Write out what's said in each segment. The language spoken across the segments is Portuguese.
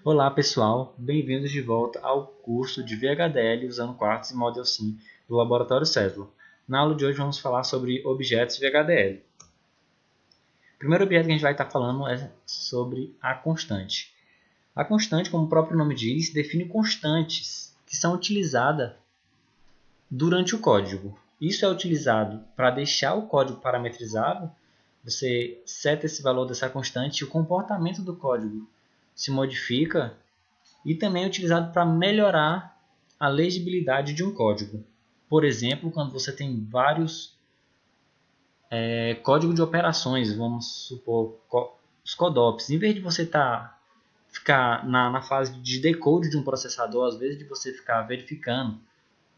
Olá pessoal, bem-vindos de volta ao curso de VHDL usando quartos e Model Sim do Laboratório César. Na aula de hoje vamos falar sobre objetos VHDL. O primeiro objeto que a gente vai estar falando é sobre a constante. A constante, como o próprio nome diz, define constantes que são utilizadas durante o código. Isso é utilizado para deixar o código parametrizado. Você seta esse valor dessa constante e o comportamento do código se modifica, e também é utilizado para melhorar a legibilidade de um código. Por exemplo, quando você tem vários códigos de operações, vamos supor, os CODOPs, em vez de você ficar na fase de decode de um processador, às vezes de você ficar verificando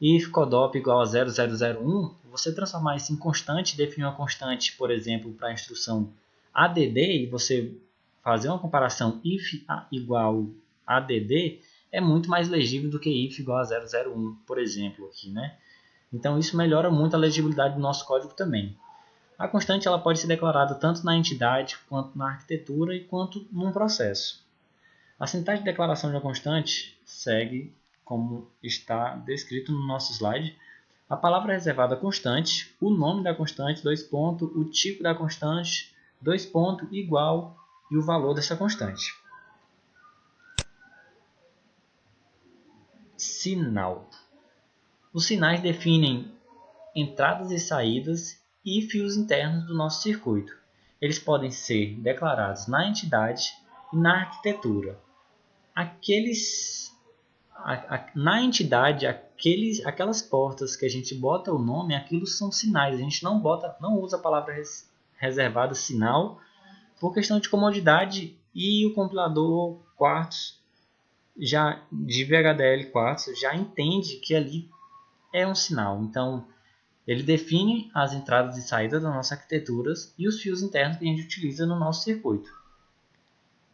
if CODOP igual a 0001, você transformar isso em constante, definir uma constante, por exemplo, para a instrução ADD, e você fazer uma comparação if igual a ADD, é muito mais legível do que if igual a 001, por exemplo, aqui, né? Então isso melhora muito a legibilidade do nosso código também. A constante ela pode ser declarada tanto na entidade, quanto na arquitetura e quanto num processo. A sintaxe de declaração de uma constante segue como está descrito no nosso slide. A palavra reservada constante, o nome da constante, dois pontos, o tipo da constante, dois pontos, igual e o valor dessa constante. Sinal. Os sinais definem entradas e saídas e fios internos do nosso circuito. Eles podem ser declarados na entidade e na arquitetura. Na entidade, aquelas portas que a gente bota o nome, aquilo são sinais. A gente não usa a palavra reservada sinal por questão de comodidade, e o compilador Quartz já de VHDL Quartz já entende que ali é um sinal. Então, ele define as entradas e saídas das nossas arquiteturas e os fios internos que a gente utiliza no nosso circuito.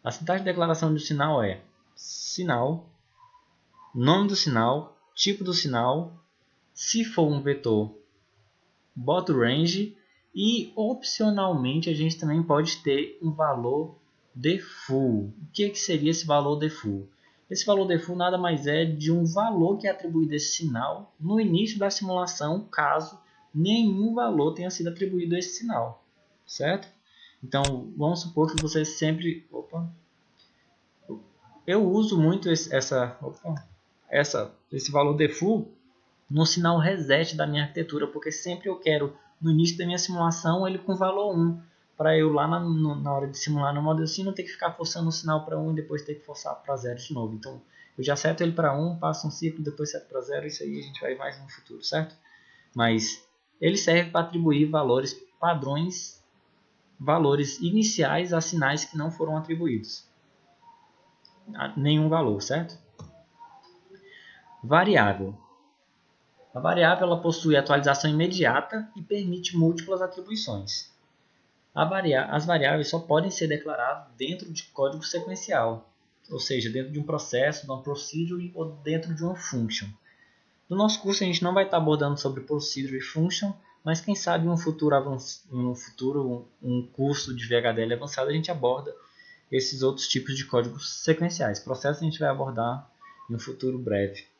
A sintaxe de declaração do sinal é sinal, nome do sinal, tipo do sinal, se for um vetor, bota o range, e opcionalmente a gente também pode ter um valor default. O que seria esse valor default? Esse valor default nada mais é de um valor que é atribuído a esse sinal no início da simulação, caso nenhum valor tenha sido atribuído a esse sinal, certo? Então, vamos supor que você sempre... Eu uso muito esse valor default no sinal reset da minha arquitetura, porque sempre eu quero, no início da minha simulação, ele com valor 1, para eu lá na hora de simular no Model Sim não ter que ficar forçando o sinal para 1 e depois ter que forçar para 0 de novo. Então, eu já seto ele para 1, passo um ciclo, depois seto para 0, isso aí a gente vai mais no futuro, certo? Mas ele serve para atribuir valores padrões, valores iniciais a sinais que não foram atribuídos nenhum valor, certo? Variável. A variável ela possui atualização imediata e permite múltiplas atribuições. As variáveis só podem ser declaradas dentro de código sequencial, ou seja, dentro de um processo, de uma procedure ou dentro de uma function. No nosso curso a gente não vai estar abordando sobre procedure e function, mas quem sabe em um curso de VHDL avançado a gente aborda esses outros tipos de códigos sequenciais. Processo a gente vai abordar em um futuro breve.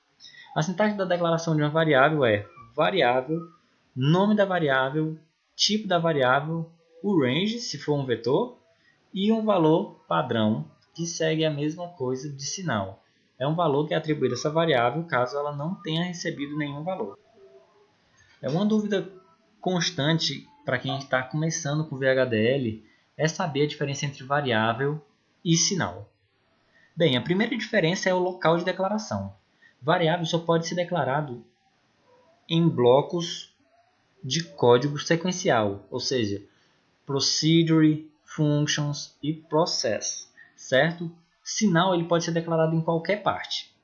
A sintaxe da declaração de uma variável é variável, nome da variável, tipo da variável, o range, se for um vetor, e um valor padrão, que segue a mesma coisa de sinal. É um valor que é atribuído a essa variável caso ela não tenha recebido nenhum valor. É uma dúvida constante para quem está começando com VHDL é saber a diferença entre variável e sinal. Bem, a primeira diferença é o local de declaração. Variável só pode ser declarado em blocos de código sequencial, ou seja, procedure, functions e process, certo? Sinal ele pode ser declarado em qualquer parte,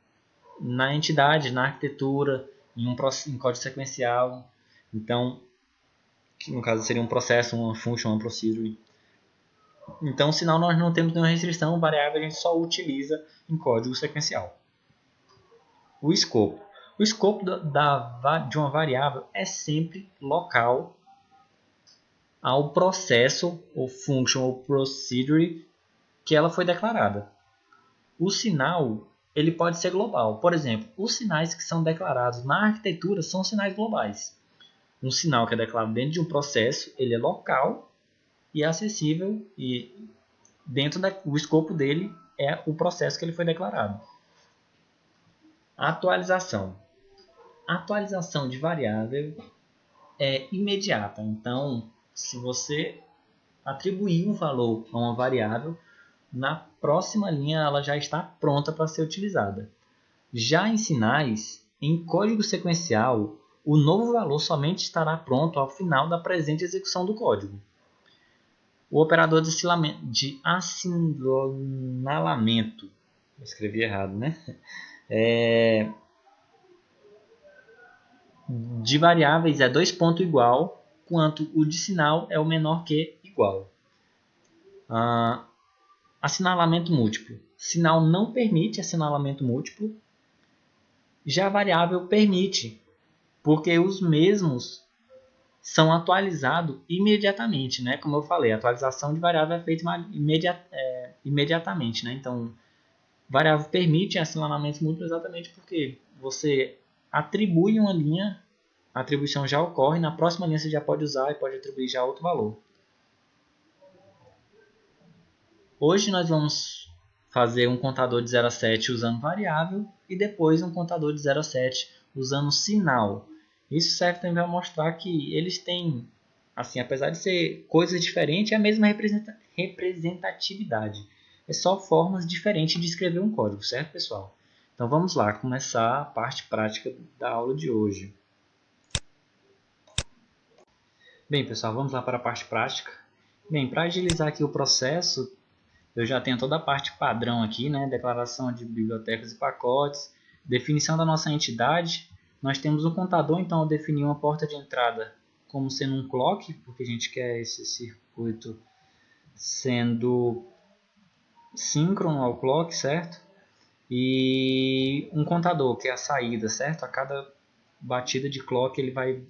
na entidade, na arquitetura, em código sequencial. Então, que no caso seria um processo, uma function, uma procedure. Então, sinal nós não temos nenhuma restrição, variável a gente só utiliza em código sequencial. O escopo. O escopo de uma variável é sempre local ao processo, ou function, ou procedure que ela foi declarada. o sinal ele pode ser global. Por exemplo, os sinais que são declarados na arquitetura são sinais globais. Um sinal que é declarado dentro de um processo, ele é local e acessível, e dentro do escopo dele é o processo que ele foi declarado. Atualização. Atualização de variável é imediata. Então, se você atribuir um valor a uma variável, na próxima linha ela já está pronta para ser utilizada. Já em sinais, em código sequencial, o novo valor somente estará pronto ao final da presente execução do código. O operador de assinalamento, escrevi errado, né? De variáveis é 2 pontos igual, quanto o de sinal é o menor que igual. Assinalamento múltiplo. Sinal não permite assinalamento múltiplo. Já a variável permite, porque os mesmos são atualizados imediatamente, né? Como eu falei, a atualização de variável é feita imediatamente, né? Então, variável permite assinalamento múltiplo exatamente porque você atribui uma linha, a atribuição já ocorre, na próxima linha você já pode usar e pode atribuir já outro valor. Hoje nós vamos fazer um contador de 0 a 7 usando variável e depois um contador de 0 a 7 usando sinal. Isso serve também para mostrar que eles têm, assim, apesar de ser coisas diferentes, é a mesma representatividade. É só formas diferentes de escrever um código, certo, pessoal? Então vamos lá, começar a parte prática da aula de hoje. Bem, pessoal, vamos lá para a parte prática. Bem, para agilizar aqui o processo, eu já tenho toda a parte padrão aqui, né? Declaração de bibliotecas e pacotes, definição da nossa entidade. Nós temos um contador, então eu defini uma porta de entrada como sendo um clock, porque a gente quer esse circuito sendo síncrono ao clock, certo? E um contador, que é a saída, certo? A cada batida de clock ele vai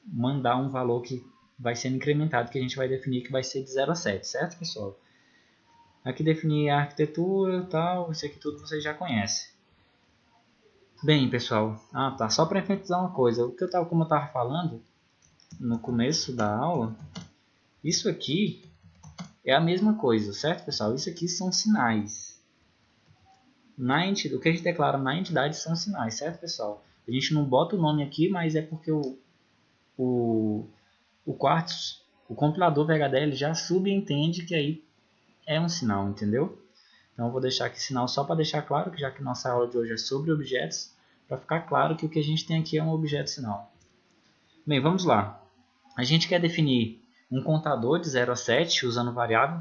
mandar um valor que vai sendo incrementado, que a gente vai definir que vai ser de 0 a 7, certo, pessoal? Aqui definir a arquitetura e tal, isso aqui tudo vocês já conhecem. Bem, pessoal, tá, só para enfatizar uma coisa, como eu estava falando no começo da aula, isso aqui é a mesma coisa, certo, pessoal? Isso aqui são sinais. O que a gente declara na entidade são sinais, certo, pessoal? A gente não bota o nome aqui, mas é porque o Quartz, o compilador VHDL já subentende que aí é um sinal, entendeu? Então eu vou deixar aqui sinal só para deixar claro, que já que nossa aula de hoje é sobre objetos, para ficar claro que o que a gente tem aqui é um objeto sinal. Bem, vamos lá. A gente quer definir um contador de 0 a 7 usando variável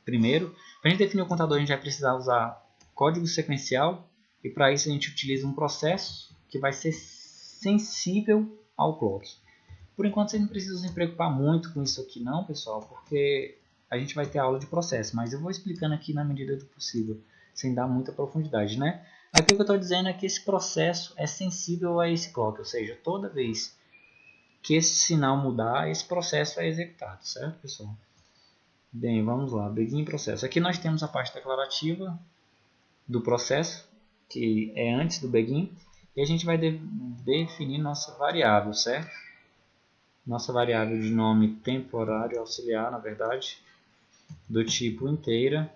primeiro. Para a gente definir o contador, a gente vai precisar usar código sequencial, e para isso a gente utiliza um processo que vai ser sensível ao clock. Por enquanto vocês não precisam se preocupar muito com isso aqui não, pessoal, porque a gente vai ter aula de processo, mas eu vou explicando aqui na medida do possível, sem dar muita profundidade, né? Aqui o que eu estou dizendo é que esse processo é sensível a esse clock, ou seja, toda vez que esse sinal mudar, esse processo é executado, certo, pessoal? Bem, vamos lá, begin processo. Aqui nós temos a parte declarativa do processo, que é antes do begin, e a gente vai definir nossa variável, certo? Nossa variável de nome temporário auxiliar, na verdade, do tipo inteira.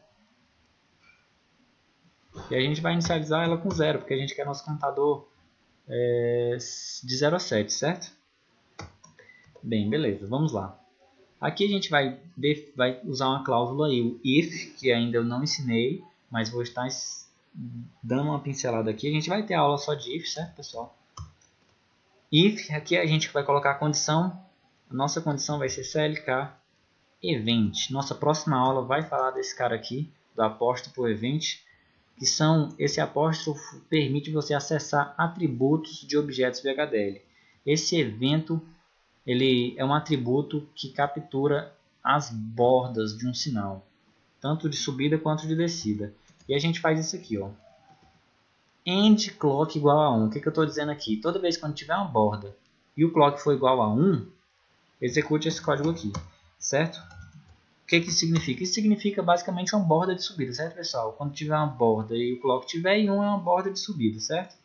E a gente vai inicializar ela com 0, porque a gente quer nosso contador de 0 a 7, certo? Bem, beleza, vamos lá. Aqui a gente vai usar uma cláusula aí, o if, que ainda eu não ensinei, mas vou estar dando uma pincelada aqui. A gente vai ter aula só de if, certo, pessoal? If, aqui a gente vai colocar a condição. A nossa condição vai ser CLK event. Nossa próxima aula vai falar desse cara aqui, do apóstrofo event, que esse apóstrofo permite você acessar atributos de objetos VHDL. Esse evento ele é um atributo que captura as bordas de um sinal, tanto de subida quanto de descida. E a gente faz isso aqui, ó. End clock igual a 1. O que eu estou dizendo aqui? Toda vez que tiver uma borda e o clock for igual a 1, execute esse código aqui, certo? O que isso significa? Isso significa basicamente uma borda de subida, certo, pessoal? Quando tiver uma borda e o clock tiver em 1 é uma borda de subida, certo?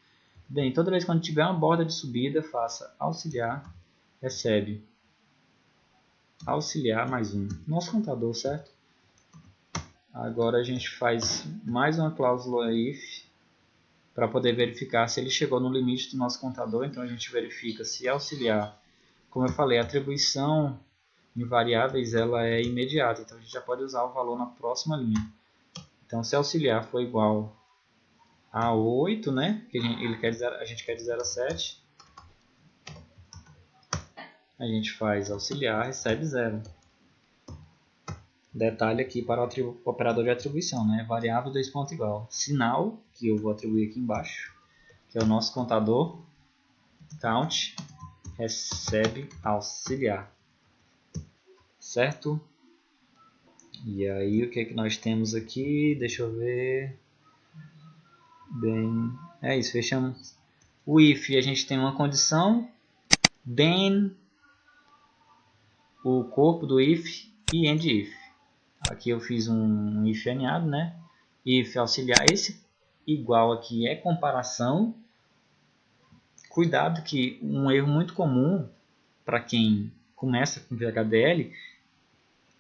Bem, toda vez quando tiver uma borda de subida, faça auxiliar, recebe auxiliar mais 1. Nosso contador, certo? Agora a gente faz mais uma cláusula if para poder verificar se ele chegou no limite do nosso contador. Então a gente verifica se auxiliar, como eu falei, a atribuição em variáveis ela é imediata, então a gente já pode usar o valor na próxima linha. Então se auxiliar for igual a 8, né, que a gente quer de 0 a 7, a gente faz auxiliar, recebe 0. Detalhe aqui para o operador de atribuição, né, variável 2 ponto igual, sinal, que eu vou atribuir aqui embaixo, que é o nosso contador, count, recebe auxiliar. Certo? E aí o que é que nós temos aqui? Deixa eu ver. Bem, é isso, fechamos. O if a gente tem uma condição, then o corpo do if e end if. Aqui eu fiz um if aninhado, né? If auxiliar, esse igual aqui é comparação. Cuidado que um erro muito comum para quem começa com VHDL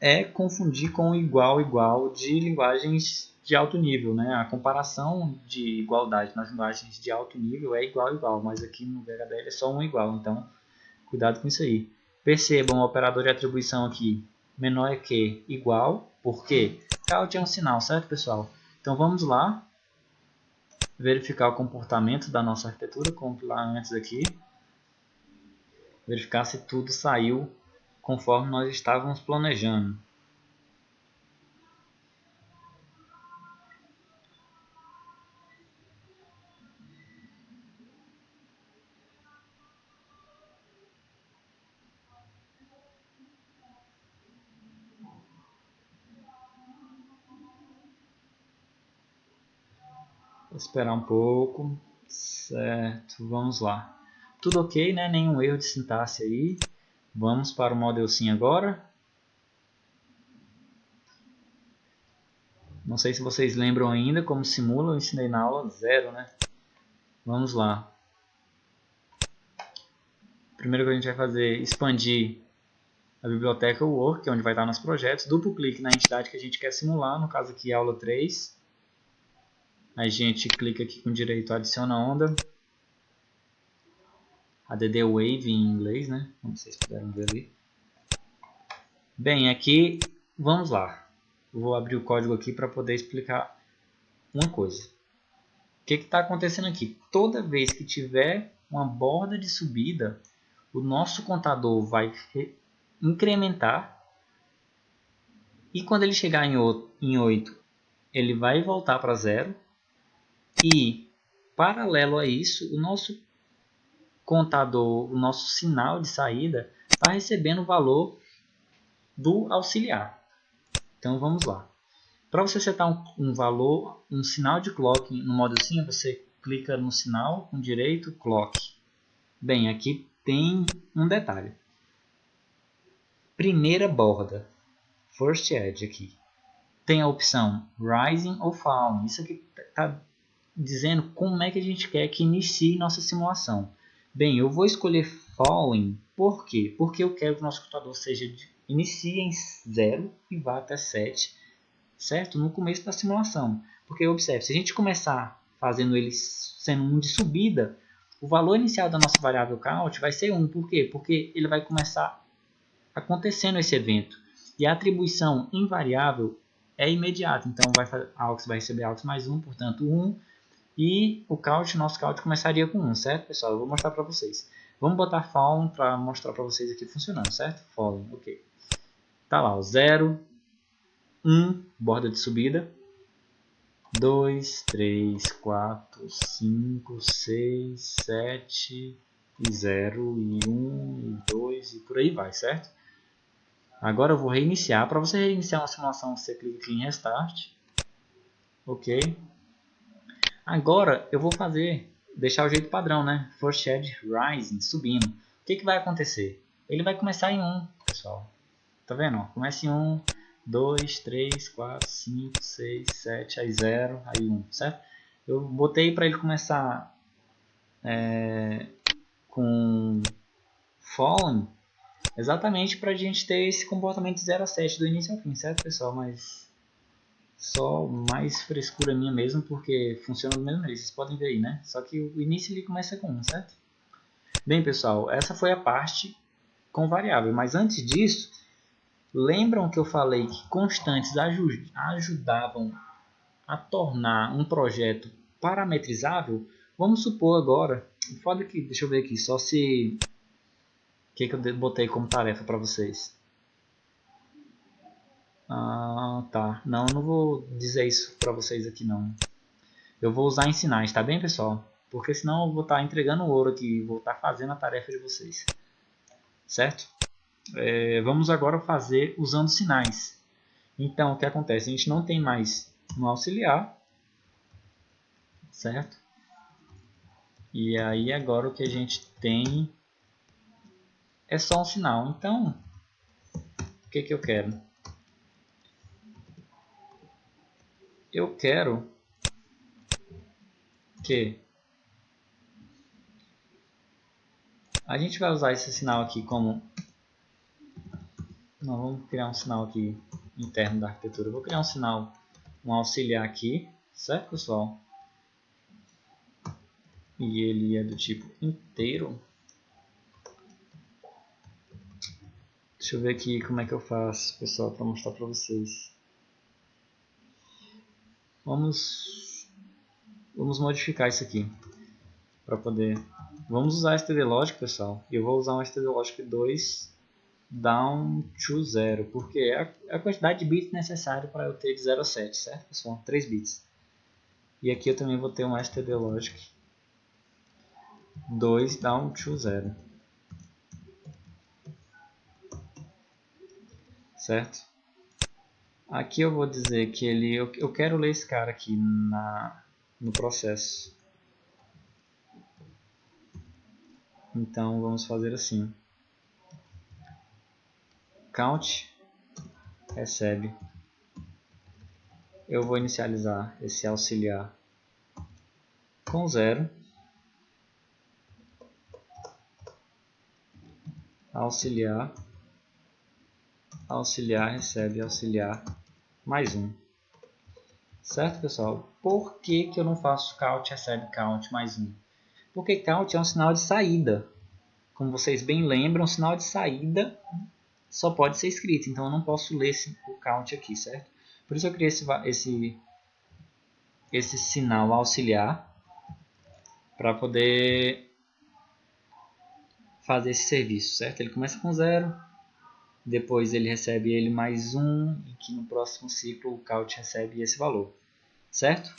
é confundir com igual de linguagens de alto nível, né? A comparação de igualdade nas linguagens de alto nível é igual, mas aqui no VHDL é só um igual, então cuidado com isso aí. Percebam o operador de atribuição aqui, menor que igual, por quê? Count é um sinal, certo, pessoal? Então vamos lá verificar o comportamento da nossa arquitetura, compilar antes aqui, verificar se tudo saiu conforme nós estávamos planejando. Vou esperar um pouco. Certo, vamos lá. Tudo ok, né? Nenhum erro de sintaxe aí. Vamos para o Model Sim agora. Não sei se vocês lembram ainda como simula, eu ensinei na aula 0, né? Vamos lá. Primeiro que a gente vai fazer é expandir a biblioteca Work, que é onde vai estar nos projetos. Duplo clique na entidade que a gente quer simular, no caso aqui aula 3. A gente clica aqui com direito a adiciona onda. ADD Wave em inglês, né? Como vocês puderam ver ali. Bem, aqui, vamos lá. Eu vou abrir o código aqui para poder explicar uma coisa. O que está acontecendo aqui? Toda vez que tiver uma borda de subida, o nosso contador vai incrementar. E quando ele chegar em 8, ele vai voltar para 0. E, paralelo a isso, o nosso contador, o nosso sinal de saída, está recebendo o valor do auxiliar. Então vamos lá. Para você setar um valor, um sinal de clock no modo sim, você clica no sinal com direito clock. Bem, aqui tem um detalhe. Primeira borda, first edge aqui. Tem a opção rising ou falling. Isso aqui está dizendo como é que a gente quer que inicie nossa simulação. Bem, eu vou escolher falling. Por quê? Porque eu quero que o nosso computador inicie em 0 e vá até 7, certo? No começo da simulação. Porque observe, se a gente começar fazendo ele sendo um de subida, o valor inicial da nossa variável count vai ser 1. Por quê? Porque ele vai começar acontecendo esse evento. E a atribuição invariável é imediata. Então aux vai receber aux mais 1, portanto 1. E o count, nosso count começaria com 1, certo, pessoal? Eu vou mostrar para vocês. Vamos botar falling para mostrar para vocês aqui funcionando, certo? Falling, ok. Tá lá, o 0, 1, borda de subida. 2, 3, 4, 5, 6, 7, e 0, e 1, e 2, e por aí vai, certo? Agora eu vou reiniciar. Para você reiniciar uma simulação, você clica aqui em Restart. Ok. Agora eu vou deixar o jeito padrão, né? First Edge Rising, subindo. O que vai acontecer? Ele vai começar em 1, pessoal. Tá vendo? Começa em 1, 2, 3, 4, 5, 6, 7, aí 0, aí 1, certo? Eu botei para ele começar com fallen, exatamente para a gente ter esse comportamento de 0 a 7 do início ao fim, certo, pessoal? Mas só mais frescura minha mesmo, porque funciona do mesmo jeito, vocês podem ver aí, né? Só que o início ele começa com 1, certo? Bem, pessoal, essa foi a parte com variável, mas antes disso, lembram que eu falei que constantes ajudavam a tornar um projeto parametrizável? Vamos supor agora, foda que, deixa eu ver aqui, só se... O que eu botei como tarefa para vocês? Ah, tá. Não, eu não vou dizer isso para vocês aqui não. Eu vou usar em sinais, tá bem, pessoal? Porque senão eu vou estar entregando ouro aqui, vou estar fazendo a tarefa de vocês. Certo? Vamos agora fazer usando sinais. Então, o que acontece? A gente não tem mais um auxiliar, certo? E aí agora o que a gente tem é só um sinal. Então, o que eu quero? Eu quero que a gente vai usar esse sinal aqui como... Não, vamos criar um sinal aqui interno da arquitetura. Eu vou criar um sinal, um auxiliar aqui, certo, pessoal? E ele é do tipo inteiro. Deixa eu ver aqui como é que eu faço, pessoal, para mostrar para vocês. Vamos modificar isso aqui para poder... Vamos usar std logic, pessoal. E eu vou usar um std logic 2 down to 0, porque é a quantidade de bits necessário para eu ter de 0 a 7, certo, pessoal? 3 bits. E aqui eu também vou ter um std logic 2 down to 0. Certo? Aqui eu vou dizer que eu quero ler esse cara aqui no processo. Então vamos fazer assim. Count recebe. Eu vou inicializar esse auxiliar com 0. Auxiliar recebe auxiliar mais 1. Certo, pessoal? Por que eu não faço count recebe count mais 1? Porque count é um sinal de saída. Como vocês bem lembram, um sinal de saída só pode ser escrito. Então eu não posso ler o count aqui, certo? Por isso eu criei esse sinal auxiliar para poder fazer esse serviço, certo? Ele começa com 0, depois ele recebe ele mais 1, e que no próximo ciclo o count recebe esse valor, certo?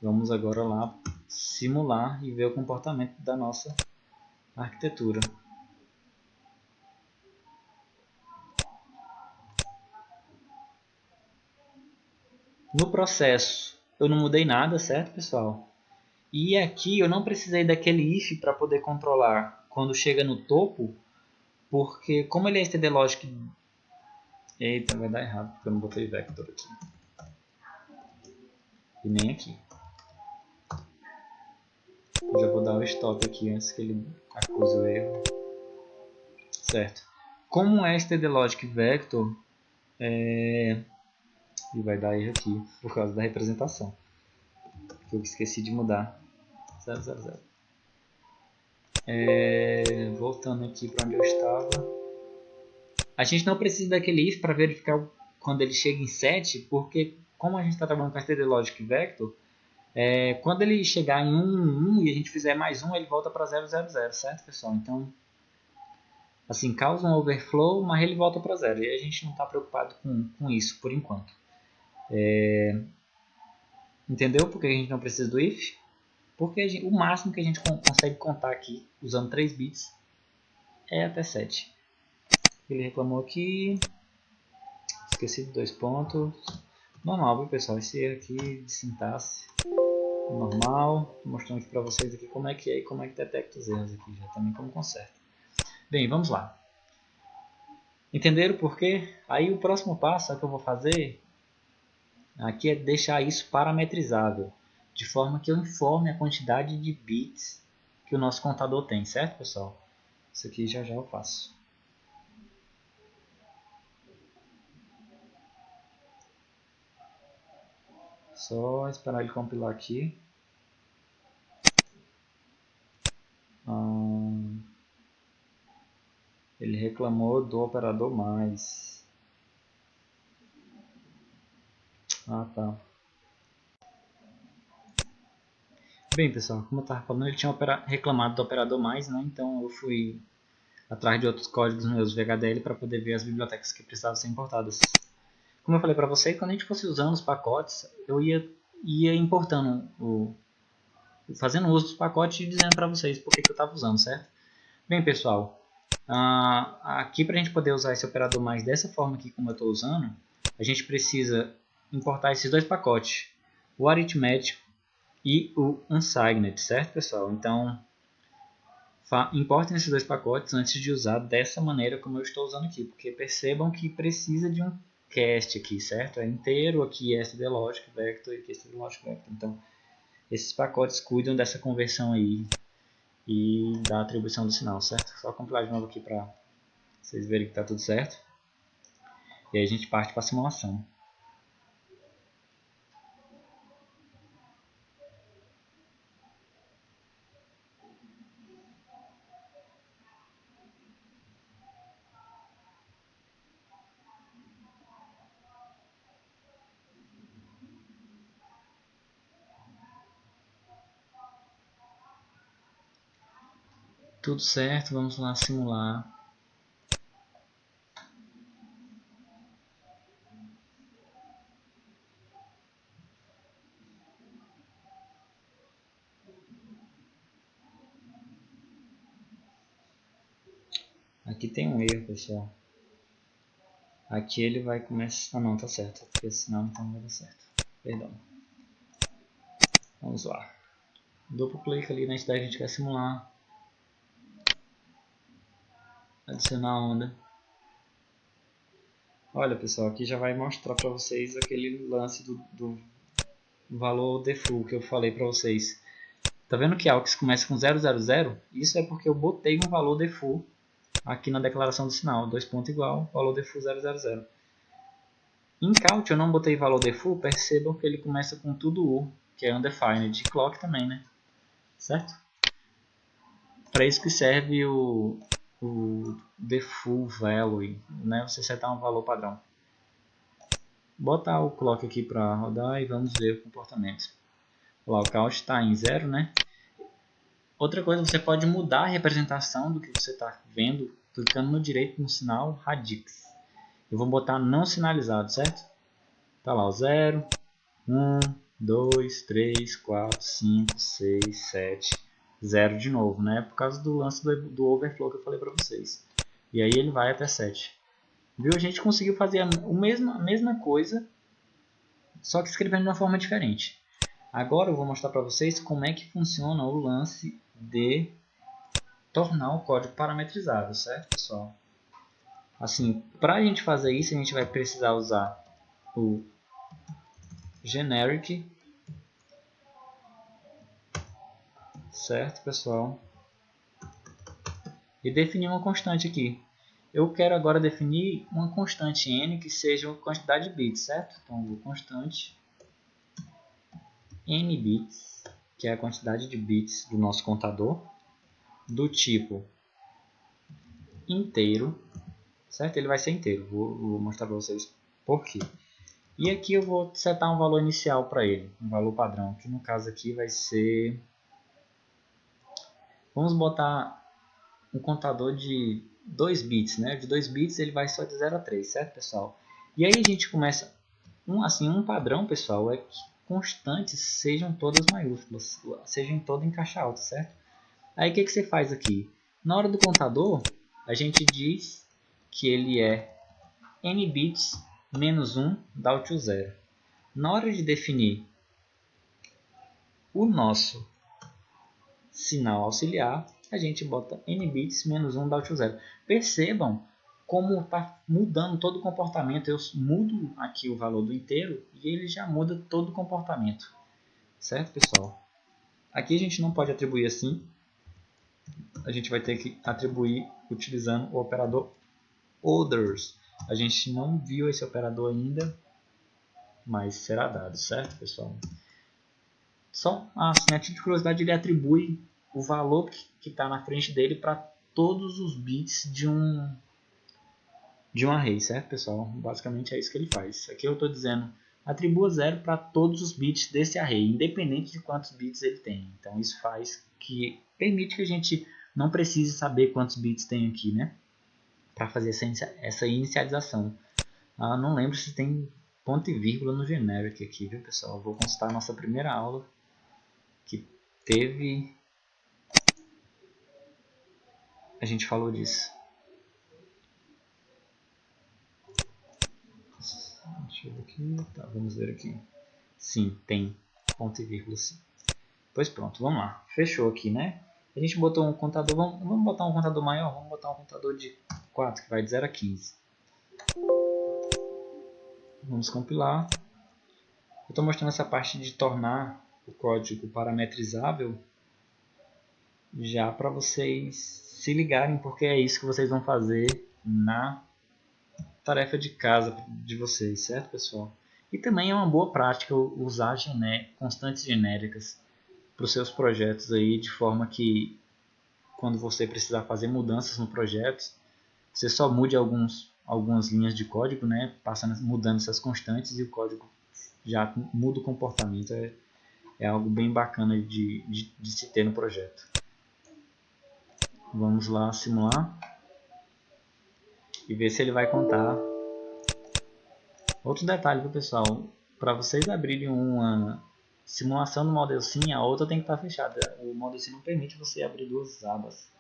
Vamos agora lá simular e ver o comportamento da nossa arquitetura. No processo eu não mudei nada, certo, pessoal? E aqui eu não precisei daquele if para poder controlar quando chega no topo, porque como ele é std logic... Eita, vai dar errado porque eu não botei vector aqui. E nem aqui. Eu já vou dar o stop aqui antes que ele acuse o erro. Certo. Como é std logic vector, e vai dar erro aqui por causa da representação, que eu esqueci de mudar. 0, 0, 0. Voltando aqui para onde eu estava. A gente não precisa daquele if para verificar quando ele chega em 7, porque como a gente está trabalhando com std logic vector, quando ele chegar em 1, 1 e a gente fizer mais 1, ele volta para 0, 0, 0, certo, pessoal? Então, assim, causa um overflow, mas ele volta para 0. E a gente não está preocupado com isso por enquanto. Entendeu por que a gente não precisa do if? Porque o máximo que a gente consegue contar aqui, usando 3 bits, é até 7. Ele reclamou aqui. Esqueci de 2 pontos. Normal, viu, pessoal? Esse erro aqui de sintaxe. Normal. Estou mostrando aqui para vocês aqui como é que é e como é que detecta os erros aqui. Já também como conserta. Bem, vamos lá. Entenderam por quê? Aí o próximo passo que eu vou fazer aqui é deixar isso parametrizável, de forma que eu informe a quantidade de bits que o nosso contador tem, certo, pessoal? Isso aqui já eu faço. Só esperar ele compilar aqui. Ele reclamou do operador mais. Ah, tá. Bem, pessoal, como eu estava falando, ele tinha reclamado do operador mais, né? Então eu fui atrás de outros códigos meus VHDL para poder ver as bibliotecas que precisavam ser importadas. Como eu falei para você, quando a gente fosse usando os pacotes, eu ia importando, fazendo uso dos pacotes e dizendo para vocês por que eu estava usando, certo? Bem, pessoal, aqui para a gente poder usar esse operador mais dessa forma aqui como eu estou usando, a gente precisa importar esses dois pacotes, o aritmético e o unsigned, certo, pessoal? Então, importem esses dois pacotes antes de usar dessa maneira como eu estou usando aqui, porque percebam que precisa de um cast aqui, certo? É inteiro aqui stdlogic vector e aqui stdlogic vector. Então, esses pacotes cuidam dessa conversão aí e da atribuição do sinal, certo? Só compilar de novo aqui para vocês verem que está tudo certo. E aí a gente parte para a simulação. Tudo certo, vamos lá simular. Aqui tem um erro, pessoal. Aqui ele vai começar... Ah, não, tá certo. Porque senão então não vai dar certo. Perdão. Vamos lá. Duplo clique ali na entidade que a gente quer simular. Adicionar a onda. Olha, pessoal, aqui já vai mostrar para vocês aquele lance do valor default que eu falei para vocês. Tá vendo que a AUX começa com 000? Isso é porque eu botei um valor default aqui na declaração do sinal. 2 ponto igual, valor default 000. Em count eu não botei valor default, percebam que ele começa com tudo U, que é undefined, de clock também, né? Certo? Para isso que serve o default value, né? Você setar um valor padrão. Botar o clock aqui para rodar e vamos ver o comportamento. Lá o count está em 0, né? Outra coisa, você pode mudar a representação do que você está vendo clicando no direito no sinal radix. Eu vou botar não sinalizado, certo? Tá lá o 0, 1, 2, 3, 4, 5, 6, 7, 0 de novo, né? Por causa do lance do overflow que eu falei para vocês. E aí ele vai até 7. Viu? A gente conseguiu fazer a mesma coisa, só que escrevendo de uma forma diferente. Agora eu vou mostrar para vocês como é que funciona o lance de tornar o código parametrizável, certo, pessoal? Assim, para a gente fazer isso, a gente vai precisar usar o generic, certo, pessoal? E definir uma constante aqui. Eu quero agora definir uma constante n que seja uma quantidade de bits, certo? Então, vou constante n bits, que é a quantidade de bits do nosso contador, do tipo inteiro, certo? Ele vai ser inteiro, vou mostrar para vocês por quê. E aqui eu vou setar um valor inicial para ele, um valor padrão, que no caso aqui vai ser... Vamos botar um contador de 2 bits, né? De 2 bits ele vai só de 0 a 3, certo, pessoal? E aí a gente começa... um padrão, pessoal, é que constantes sejam todas maiúsculas, sejam todas em caixa alta, certo? Aí o que você faz aqui? Na hora do contador, a gente diz que ele é n bits menos 1 down to 0. Na hora de definir o nosso sinal auxiliar, a gente bota n bits menos 1 down to 0. Percebam como está mudando todo o comportamento, eu mudo aqui o valor do inteiro e ele já muda todo o comportamento. Certo, pessoal? Aqui a gente não pode atribuir assim. A gente vai ter que atribuir utilizando o operador others. A gente não viu esse operador ainda, mas será dado, certo, pessoal? Só assim, a título de curiosidade, ele atribui o valor que está na frente dele para todos os bits de um array, certo, pessoal? Basicamente é isso que ele faz. Aqui eu estou dizendo, atribua 0 para todos os bits desse array, independente de quantos bits ele tem. Então isso permite que a gente não precise saber quantos bits tem aqui, né? Para fazer essa inicialização. Não lembro se tem ponto e vírgula no generic aqui, viu, pessoal? Vou consultar a nossa primeira aula que teve... A gente falou disso. Deixa eu ver aqui. Tá, vamos ver aqui. Sim, tem ponto e vírgula, sim. Pois pronto, vamos lá. Fechou aqui, né? A gente botou um contador, vamos botar um contador maior, vamos botar um contador de 4, que vai de 0 a 15. Vamos compilar. Eu estou mostrando essa parte de tornar o código parametrizável já para vocês se ligarem, porque é isso que vocês vão fazer na tarefa de casa de vocês, certo, pessoal? E também é uma boa prática usar constantes genéricas para os seus projetos aí, de forma que quando você precisar fazer mudanças no projeto, você só mude algumas linhas de código, né, mudando essas constantes e o código já muda o comportamento. É algo bem bacana de se ter no projeto. Vamos lá simular e ver se ele vai contar. Outro detalhe, viu, pessoal, para vocês abrirem uma simulação no Model Sim, a outra tem que estar fechada. O Model Sim não permite você abrir duas abas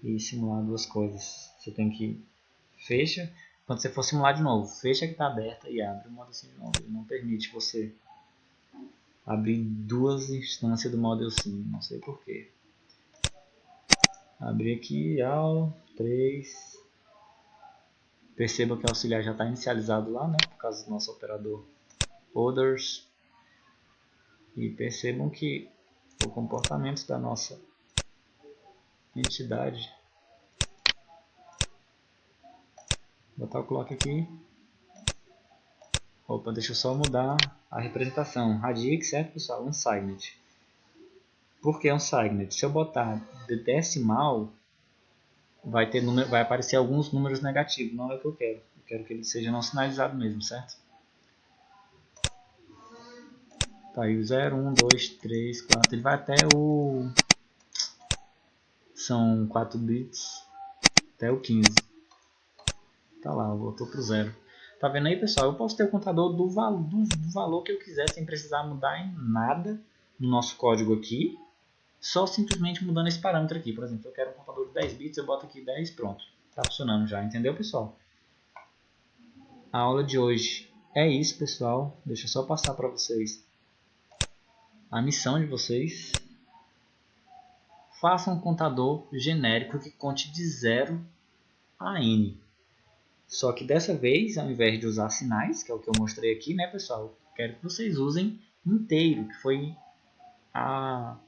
e simular duas coisas. Você tem que fecha, quando você for simular de novo, fecha que está aberta e abre o Model Sim de novo. Ele não permite você abrir duas instâncias do Model Sim, não sei porquê. Abrir aqui, aula 3. Perceba que o auxiliar já está inicializado lá, né, por causa do nosso operador others. E percebam que o comportamento da nossa entidade. Vou botar o clock aqui. Opa, deixa eu só mudar a representação. Radix, certo, pessoal? Unsigned. Por que unsigned? Se eu botar de decimal, vai aparecer alguns números negativos. Não é o que eu quero. Eu quero que ele seja não sinalizado mesmo, certo? Tá aí o 0, 1, 2, 3, 4. Ele vai até o... São 4 bits. Até o 15. Tá lá, voltou pro 0. Tá vendo aí, pessoal? Eu posso ter o contador do valor que eu quiser, sem precisar mudar em nada no nosso código aqui. Só simplesmente mudando esse parâmetro aqui. Por exemplo, eu quero um contador de 10 bits, eu boto aqui 10, pronto. Tá funcionando já, entendeu, pessoal? A aula de hoje é isso, pessoal. Deixa eu só passar para vocês a missão de vocês. Façam um contador genérico que conte de 0 a n. Só que dessa vez, ao invés de usar sinais, que é o que eu mostrei aqui, né, pessoal? Quero que vocês usem inteiro, que foi a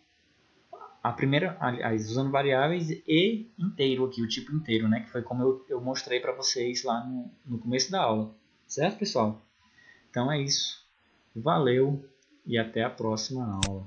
primeira, aliás, usando variáveis e inteiro aqui, o tipo inteiro, né? Que foi como eu mostrei para vocês lá no começo da aula. Certo, pessoal? Então é isso. Valeu e até a próxima aula.